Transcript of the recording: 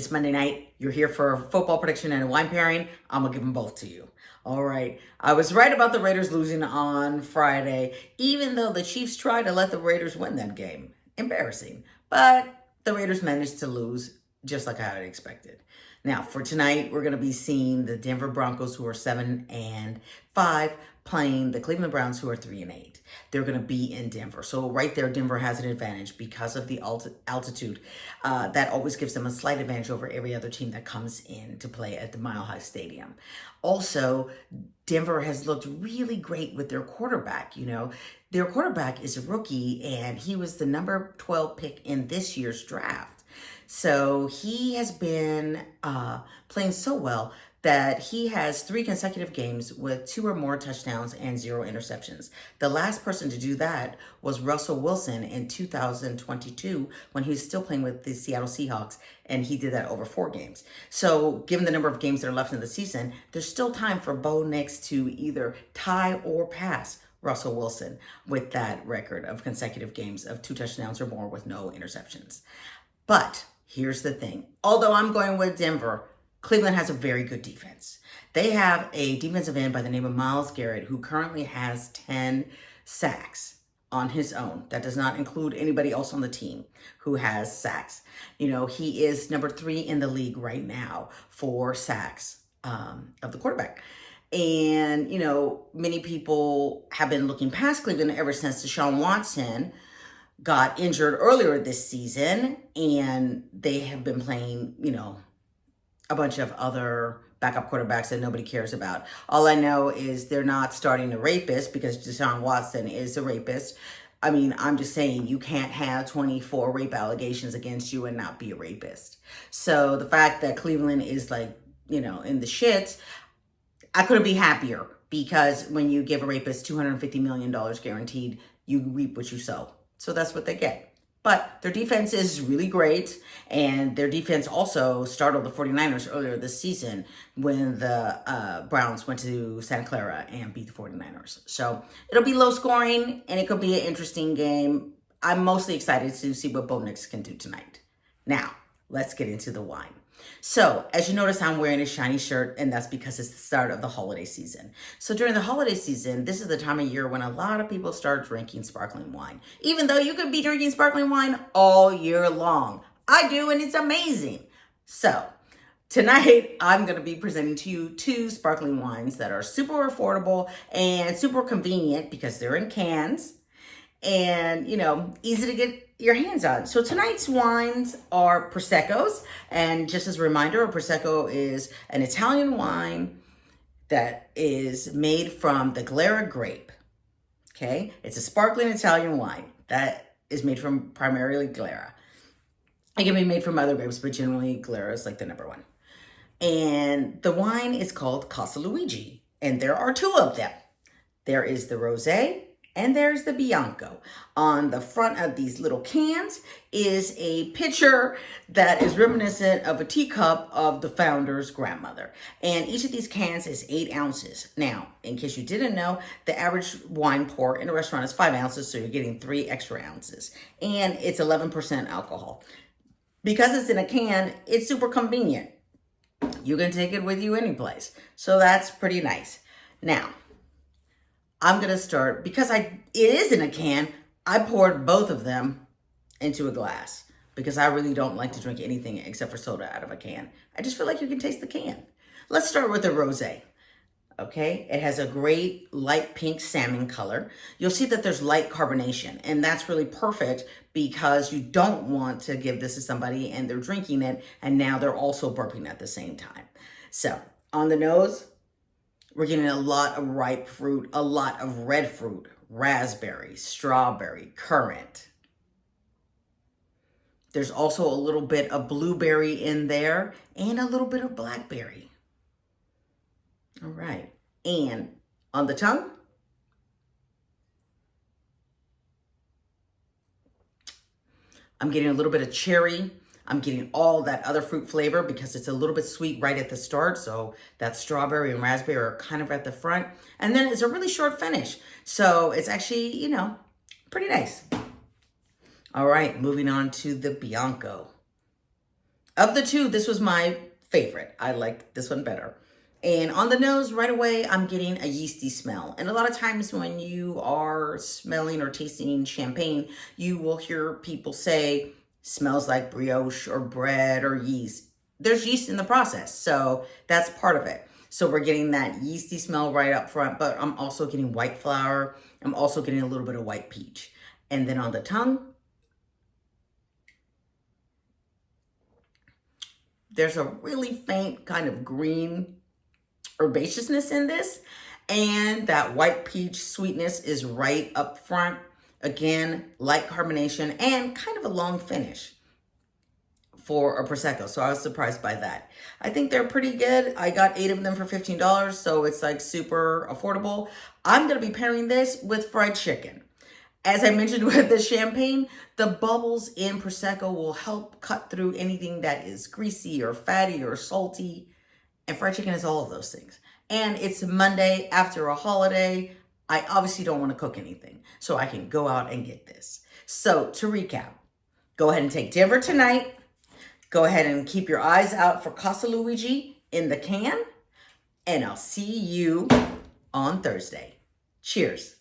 It's Monday night. You're here for a football prediction and a wine pairing. I'm going to give them both to you. All right. I was right about the Raiders losing on Friday, even though the Chiefs tried to let the Raiders win that game. Embarrassing. But the Raiders managed to lose just like I had expected. Now, for tonight, we're going to be seeing the Denver Broncos, who are 7-5, playing the Cleveland Browns, who are 3-8. They're going to be in Denver. So right there, Denver has an advantage because of the altitude. That always gives them a slight advantage over every other team that comes in to play at the Mile High Stadium. Also, Denver has looked really great with their quarterback. You know, their quarterback is a rookie, and he was the number 12 pick in this year's draft. So he has been playing so well that he has 3 consecutive games with 2 or more touchdowns and 0 interceptions. The last person to do that was Russell Wilson in 2022 when he was still playing with the Seattle Seahawks, and he did that over 4 games. So given the number of games that are left in the season, there's still time for Bo Nix to either tie or pass Russell Wilson with that record of consecutive games of 2 touchdowns or more with no interceptions. But here's the thing. Although I'm going with Denver, Cleveland has a very good defense. They have a defensive end by the name of Myles Garrett, who currently has 10 sacks on his own. That does not include anybody else on the team who has sacks. You know, he is number 3 in the league right now for sacks of the quarterback. And, you know, many people have been looking past Cleveland ever since Deshaun Watson got injured earlier this season, and they have been playing, you know, a bunch of other backup quarterbacks that nobody cares about. All I know is they're not starting a rapist because Deshaun Watson is a rapist. I mean, I'm just saying you can't have 24 rape allegations against you and not be a rapist. So the fact that Cleveland is like, you know, in the shits, I couldn't be happier, because when you give a rapist $250 million guaranteed, you reap what you sow. So that's what they get. But their defense is really great, and their defense also startled the 49ers earlier this season when the Browns went to Santa Clara and beat the 49ers. So it'll be low scoring, and it could be an interesting game. I'm mostly excited to see what Bo Nix can do tonight. Now, let's get into the wine. So, as you notice, I'm wearing a shiny shirt, and that's because it's the start of the holiday season. So during the holiday season, this is the time of year when a lot of people start drinking sparkling wine, even though you could be drinking sparkling wine all year long. I do, and it's amazing. So tonight, I'm going to be presenting to you 2 sparkling wines that are super affordable and super convenient because they're in cans and, you know, easy to get your hands on. So tonight's wines are proseccos, and just as a reminder, a prosecco is an Italian wine that is made from the Glera grape. Okay, it's a sparkling Italian wine that is made from primarily Glera. It can be made from other grapes, but generally Glera is like the number one. And the wine is called Casa Luigi, and there are 2 of them. There is the rosé, and there's the Bianco. On the front of these little cans is a picture that is reminiscent of a teacup of the founder's grandmother. And each of these cans is 8 ounces. Now, in case you didn't know, the average wine pour in a restaurant is 5 ounces, so you're getting 3 extra ounces. And it's 11% alcohol. Because it's in a can, it's super convenient. You can take it with you any place. So that's pretty nice. Now, I'm going to start, because it is in a can, I poured both of them into a glass because I really don't like to drink anything except for soda out of a can. I just feel like you can taste the can. Let's start with the rosé. Okay, it has a great light pink salmon color. You'll see that there's light carbonation, and that's really perfect because you don't want to give this to somebody and they're drinking it and now they're also burping at the same time. So on the nose, we're getting a lot of ripe fruit, a lot of red fruit, raspberry, strawberry, currant. There's also a little bit of blueberry in there and a little bit of blackberry. All right. And on the tongue, I'm getting a little bit of cherry. I'm getting all that other fruit flavor because it's a little bit sweet right at the start. So that strawberry and raspberry are kind of at the front. And then it's a really short finish. So it's actually, you know, pretty nice. All right, moving on to the Bianco. Of the two, this was my favorite. I liked this one better. And on the nose, right away, I'm getting a yeasty smell. And a lot of times when you are smelling or tasting champagne, you will hear people say, smells like brioche or bread or yeast. There's yeast in the process, so that's part of it. So we're getting that yeasty smell right up front, but I'm also getting white flour. I'm also getting a little bit of white peach. And then on the tongue, there's a really faint kind of green herbaceousness in this, and that white peach sweetness is right up front. Again, light carbonation and kind of a long finish for a prosecco, so I was surprised by that. I think they're pretty good. I got 8 of them for $15, so it's like super affordable. I'm gonna be pairing this with fried chicken. As I mentioned with the champagne, the bubbles in prosecco will help cut through anything that is greasy or fatty or salty. And fried chicken is all of those things. And it's Monday after a holiday. I obviously don't want to cook anything, so I can go out and get this. So to recap, go ahead and take Denver tonight. Go ahead and keep your eyes out for Casa Luigi in the can. And I'll see you on Thursday. Cheers.